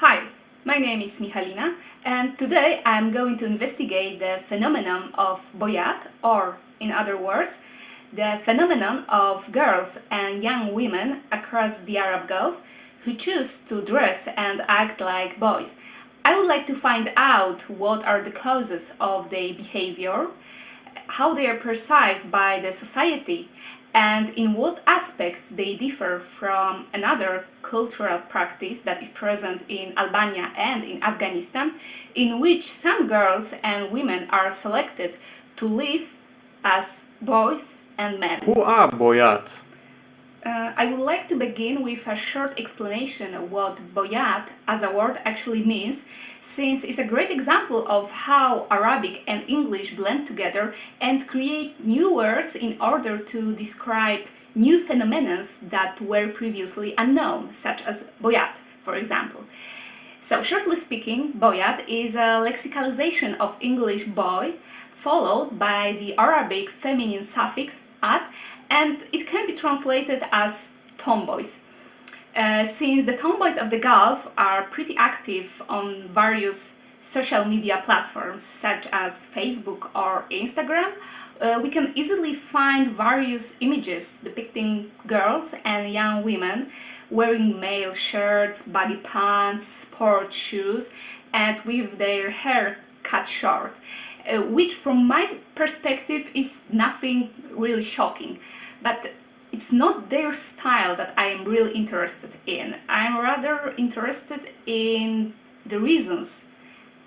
Hi, my name is Michalina and today I'm going to investigate the phenomenon of Boyat, or in other words, the phenomenon of girls and young women across the Arab Gulf who choose to dress and act like boys. I would like to find out what are the causes of their behavior, how they are perceived by the society, and in what aspects they differ from another cultural practice that is present in Albania and in Afghanistan, in which some girls and women are selected to live as boys and men. Who are Boyat? I would like to begin with a short explanation of what Boyat as a word actually means, since it's a great example of how Arabic and English blend together and create new words in order to describe new phenomena that were previously unknown, such as Boyat, for example. So, shortly speaking, Boyat is a lexicalization of English boy, followed by the Arabic feminine suffix at, and it can be translated as tomboys. Since the tomboys of the Gulf are pretty active on various social media platforms such as Facebook or Instagram, we can easily find various images depicting girls and young women wearing male shirts, baggy pants, sport shoes, and with their hair cut short, which from my perspective is nothing really shocking. But it's not their style that I am really interested in. I'm rather interested in the reasons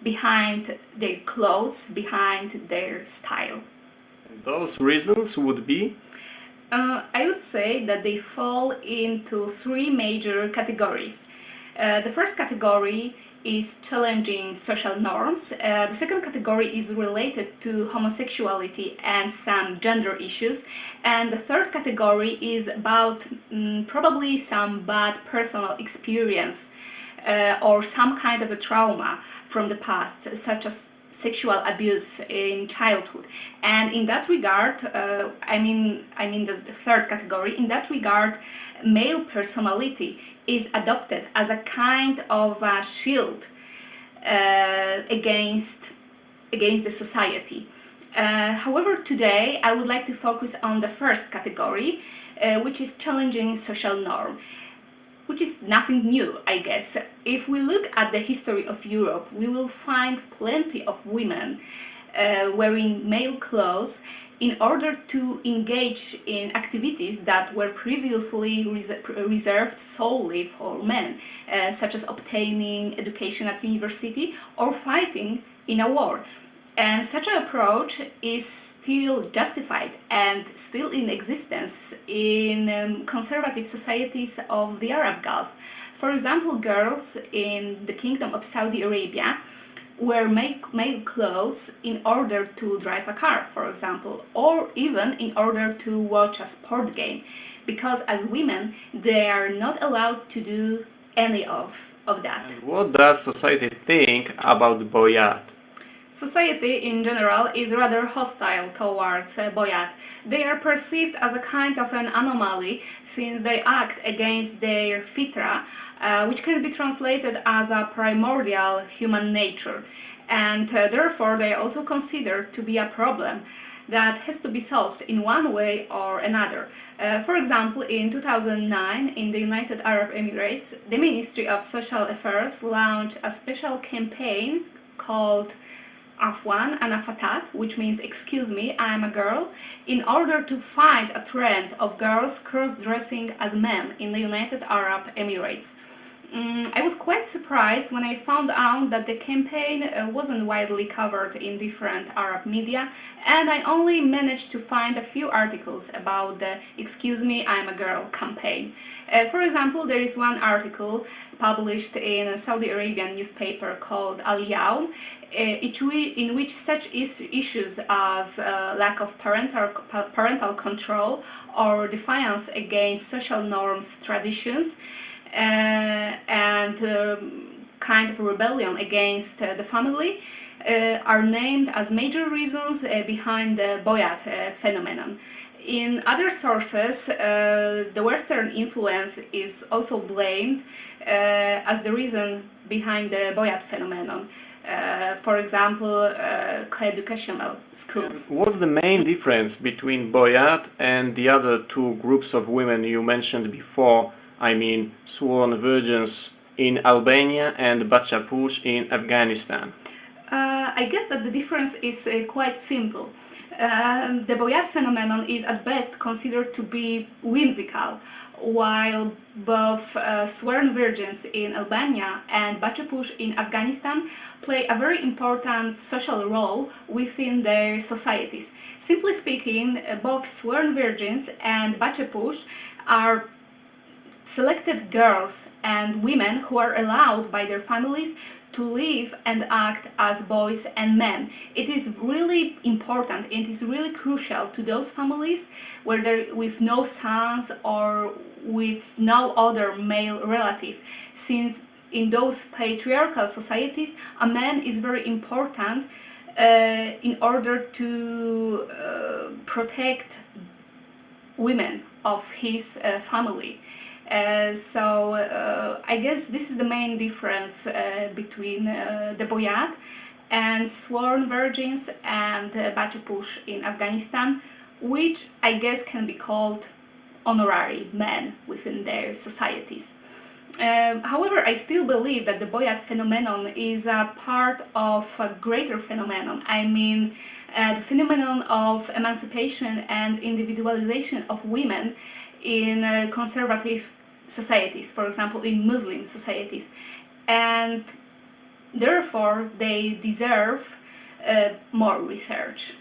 behind their clothes, behind their style. Those reasons would be? I would say that they fall into three major categories. The first category is challenging social norms. The second category is related to homosexuality and some gender issues. And the third category is about probably some bad personal experience or some kind of a trauma from the past, such as sexual abuse in childhood. And in that regard, I mean the third category, in that regard, male personality is adopted as a kind of a shield against the society. However, today I would like to focus on the first category, which is challenging social norm, which is nothing new, I guess. If we look at the history of Europe, we will find plenty of women wearing male clothes in order to engage in activities that were previously reserved solely for men, such as obtaining education at university or fighting in a war. And such an approach is still justified and still in existence in conservative societies of the Arab Gulf. For example, girls in the Kingdom of Saudi Arabia wear male clothes in order to drive a car, for example, or even in order to watch a sport game, because as women they are not allowed to do any of that. And what does society think about Boyat? Society in general is rather hostile towards Boyat. They are perceived as a kind of an anomaly since they act against their fitra, which can be translated as a primordial human nature, and therefore they are also considered to be a problem that has to be solved in one way or another. For example, in 2009, in the United Arab Emirates, the Ministry of Social Affairs launched a special campaign called Afwan and Afatat, which means excuse me, I am a girl, in order to fight a trend of girls cross-dressing as men in the United Arab Emirates. I was quite surprised when I found out that the campaign wasn't widely covered in different Arab media, and I only managed to find a few articles about the Excuse Me, I'm a Girl campaign. For example, there is one article published in a Saudi Arabian newspaper called Al Yawm, in which such issues as lack of parental control or defiance against social norms, traditions, and kind of rebellion against the family are named as major reasons behind the Boyat phenomenon. In other sources, the Western influence is also blamed as the reason behind the Boyat phenomenon. For example, co-educational schools. What's the main difference between Boyat and the other two groups of women you mentioned before? I mean, sworn virgins in Albania and Bachapush in Afghanistan. I guess that the difference is quite simple. The Boyat phenomenon is at best considered to be whimsical, while both sworn virgins in Albania and Bachapush in Afghanistan play a very important social role within their societies. Simply speaking, both sworn virgins and Bachapush are selected girls and women who are allowed by their families to live and act as boys and men. It is really important, it is really crucial to those families with no sons or with no other male relative, since in those patriarchal societies a man is very important in order to protect women of his family. I guess this is the main difference between the Boyat and sworn virgins and Bachapush in Afghanistan, which I guess can be called honorary men within their societies. However, I still believe that the Boyat phenomenon is a part of a greater phenomenon. I mean, the phenomenon of emancipation and individualization of women in conservative societies, for example, in Muslim societies. And therefore, they deserve more research.